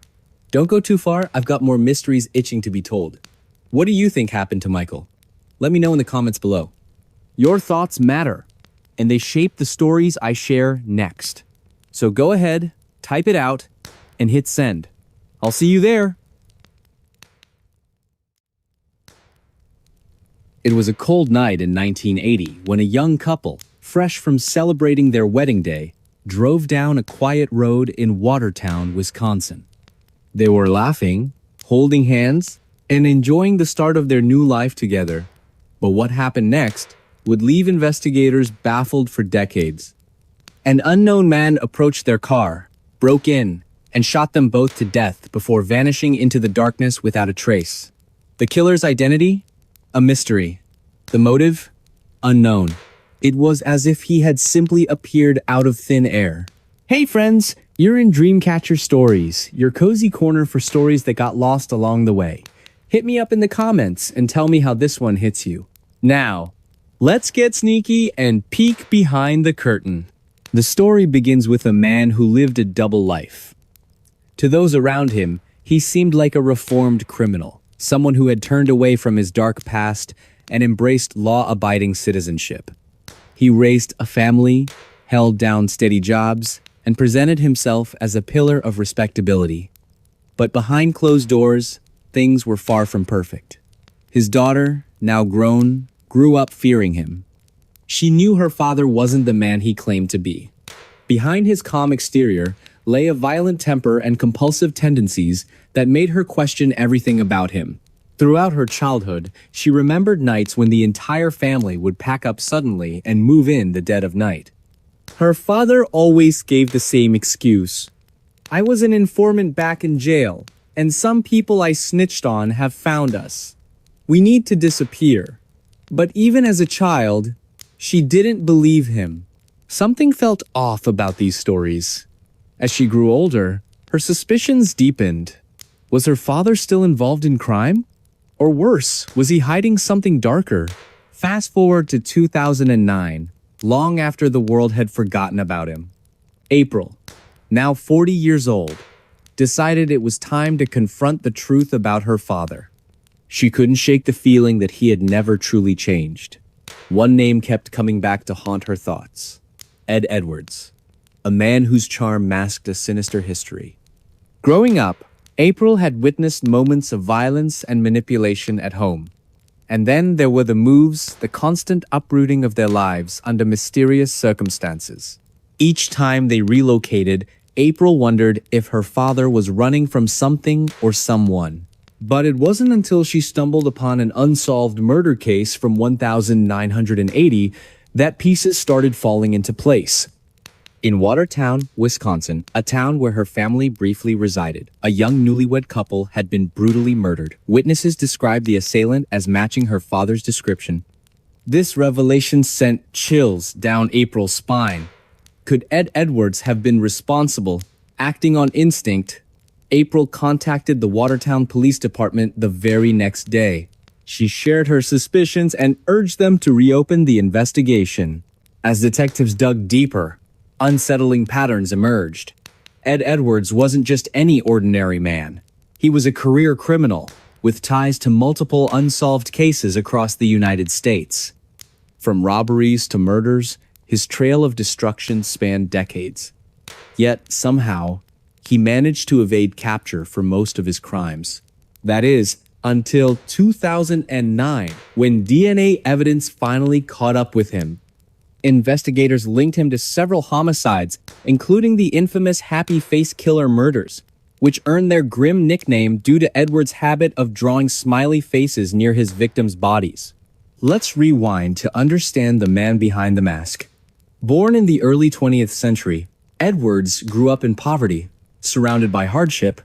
Don't go too far, I've got more mysteries itching to be told. What do you think happened to Michael? Let me know in the comments below. Your thoughts matter, and they shape the stories I share next. So go ahead, type it out, and hit send. I'll see you there. It was a cold night in 1980 when a young couple, fresh from celebrating their wedding day, drove down a quiet road in Watertown, Wisconsin. They were laughing, holding hands, and enjoying the start of their new life together. But what happened next would leave investigators baffled for decades. An unknown man approached their car, broke in, and shot them both to death before vanishing into the darkness without a trace. The killer's identity? A mystery. The motive? Unknown. It was as if he had simply appeared out of thin air. Hey friends, you're in Dreamcatcher Stories, your cozy corner for stories that got lost along the way. Hit me up in the comments and tell me how this one hits you. Now, let's get sneaky and peek behind the curtain. The story begins with a man who lived a double life. To those around him, he seemed like a reformed criminal, someone who had turned away from his dark past and embraced law-abiding citizenship. He raised a family, held down steady jobs, and presented himself as a pillar of respectability. But behind closed doors, things were far from perfect. His daughter, now grown, grew up fearing him. She knew her father wasn't the man he claimed to be. Behind his calm exterior lay a violent temper and compulsive tendencies that made her question everything about him. Throughout her childhood, she remembered nights when the entire family would pack up suddenly and move in the dead of night. Her father always gave the same excuse. I was an informant back in jail, and some people I snitched on have found us. We need to disappear. But even as a child, she didn't believe him. Something felt off about these stories. As she grew older, her suspicions deepened. Was her father still involved in crime? Or worse, was he hiding something darker? Fast forward to 2009, long after the world had forgotten about him. April, now 40 years old, decided it was time to confront the truth about her father. She couldn't shake the feeling that he had never truly changed. One name kept coming back to haunt her thoughts. Ed Edwards, a man whose charm masked a sinister history. Growing up, April had witnessed moments of violence and manipulation at home. And then there were the moves, the constant uprooting of their lives under mysterious circumstances. Each time they relocated, April wondered if her father was running from something or someone. But it wasn't until she stumbled upon an unsolved murder case from 1980 that pieces started falling into place. In Watertown, Wisconsin, a town where her family briefly resided, a young newlywed couple had been brutally murdered. Witnesses described the assailant as matching her father's description. This revelation sent chills down April's spine. Could Ed Edwards have been responsible? Acting on instinct, April contacted the Watertown Police Department the very next day. She shared her suspicions and urged them to reopen the investigation. As detectives dug deeper, unsettling patterns emerged. Ed Edwards wasn't just any ordinary man. He was a career criminal with ties to multiple unsolved cases across the United States. From robberies to murders, his trail of destruction spanned decades. Yet, somehow, he managed to evade capture for most of his crimes. That is, until 2009, when DNA evidence finally caught up with him. Investigators linked him to several homicides, including the infamous Happy Face Killer murders, which earned their grim nickname due to Edwards' habit of drawing smiley faces near his victims' bodies. Let's rewind to understand the man behind the mask. Born in the early 20th century, Edwards grew up in poverty, surrounded by hardship.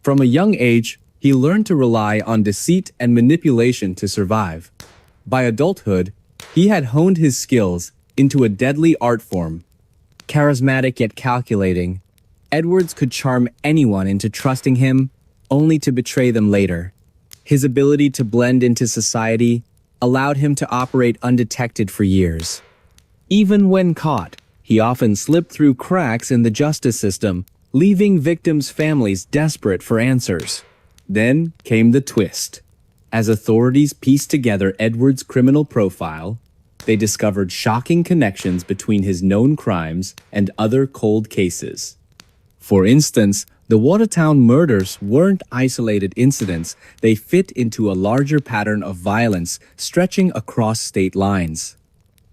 From a young age, he learned to rely on deceit and manipulation to survive. By adulthood, he had honed his skills into a deadly art form. Charismatic yet calculating, Edwards could charm anyone into trusting him, only to betray them later. His ability to blend into society allowed him to operate undetected for years. Even when caught, he often slipped through cracks in the justice system, leaving victims' families desperate for answers. Then came the twist. As authorities pieced together Edwards' criminal profile, they discovered shocking connections between his known crimes and other cold cases. For instance, the Watertown murders weren't isolated incidents. They fit into a larger pattern of violence stretching across state lines.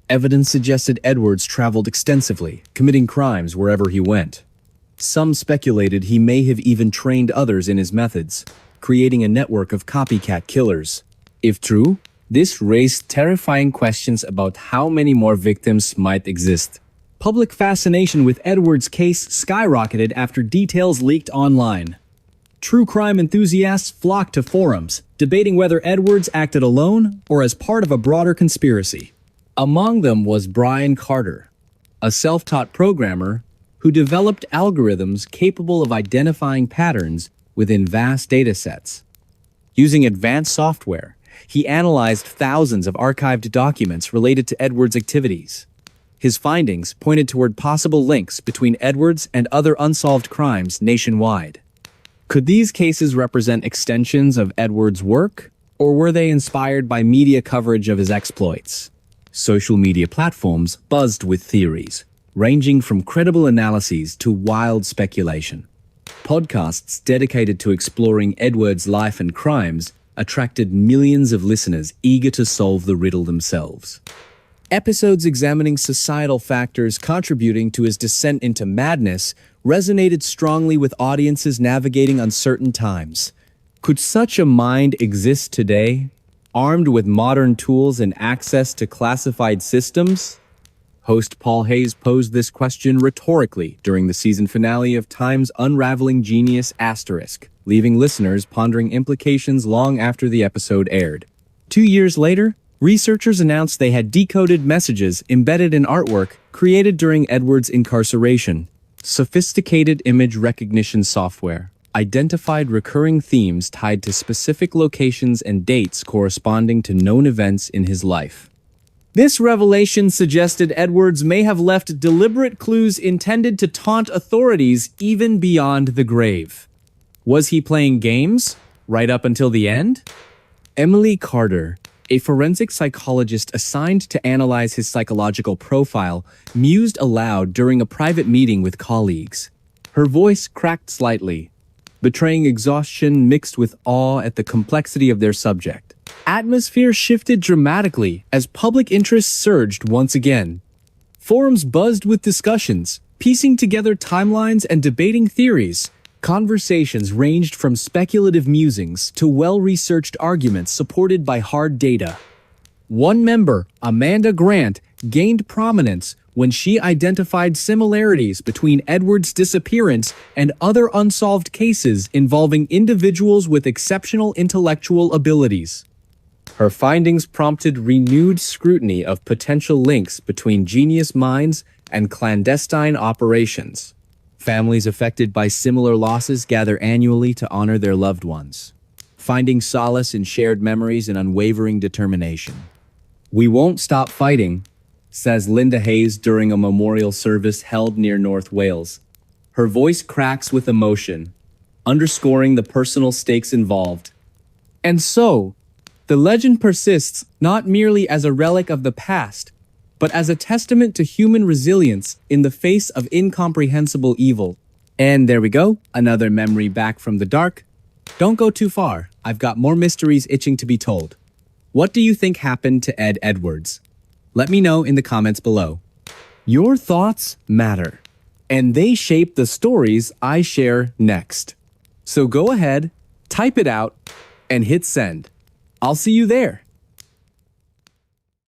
Evidence suggested Edwards traveled extensively, committing crimes wherever he went. Some speculated he may have even trained others in his methods, creating a network of copycat killers. If true, this raised terrifying questions about how many more victims might exist. Public fascination with Edwards' case skyrocketed after details leaked online. True crime enthusiasts flocked to forums, debating whether Edwards acted alone or as part of a broader conspiracy. Among them was Brian Carter, a self-taught programmer who developed algorithms capable of identifying patterns within vast datasets. Using advanced software, he analyzed thousands of archived documents related to Edwards' activities. His findings pointed toward possible links between Edwards and other unsolved crimes nationwide. Could these cases represent extensions of Edwards' work, or were they inspired by media coverage of his exploits? Social media platforms buzzed with theories, ranging from credible analyses to wild speculation. Podcasts dedicated to exploring Edwards' life and crimes attracted millions of listeners eager to solve the riddle themselves. Episodes examining societal factors contributing to his descent into madness resonated strongly with audiences navigating uncertain times. Could such a mind exist today, armed with modern tools and access to classified systems? Host Paul Hayes posed this question rhetorically during the season finale of Time's Unraveling Genius Asterisk, leaving listeners pondering implications long after the episode aired. 2 years later, researchers announced they had decoded messages embedded in artwork created during Edward's incarceration. Sophisticated image recognition software identified recurring themes tied to specific locations and dates corresponding to known events in his life. This revelation suggested Edwards may have left deliberate clues intended to taunt authorities even beyond the grave. Was he playing games right up until the end? Emily Carter, a forensic psychologist assigned to analyze his psychological profile, mused aloud during a private meeting with colleagues. Her voice cracked slightly, betraying exhaustion mixed with awe at the complexity of their subject. Atmosphere shifted dramatically as public interest surged once again. Forums buzzed with discussions, piecing together timelines and debating theories. Conversations ranged from speculative musings to well-researched arguments supported by hard data. One member, Amanda Grant, gained prominence when she identified similarities between Edward's disappearance and other unsolved cases involving individuals with exceptional intellectual abilities. Her findings prompted renewed scrutiny of potential links between genius minds and clandestine operations. Families affected by similar losses gather annually to honor their loved ones, finding solace in shared memories and unwavering determination. "We won't stop fighting," says Linda Hayes during a memorial service held near North Wales. Her voice cracks with emotion, underscoring the personal stakes involved. And so, the legend persists not merely as a relic of the past, but as a testament to human resilience in the face of incomprehensible evil. And there we go, another memory back from the dark. Don't go too far, I've got more mysteries itching to be told. What do you think happened to Ed Edwards? Let me know in the comments below. Your thoughts matter, and they shape the stories I share next. So go ahead, type it out, and hit send. I'll see you there.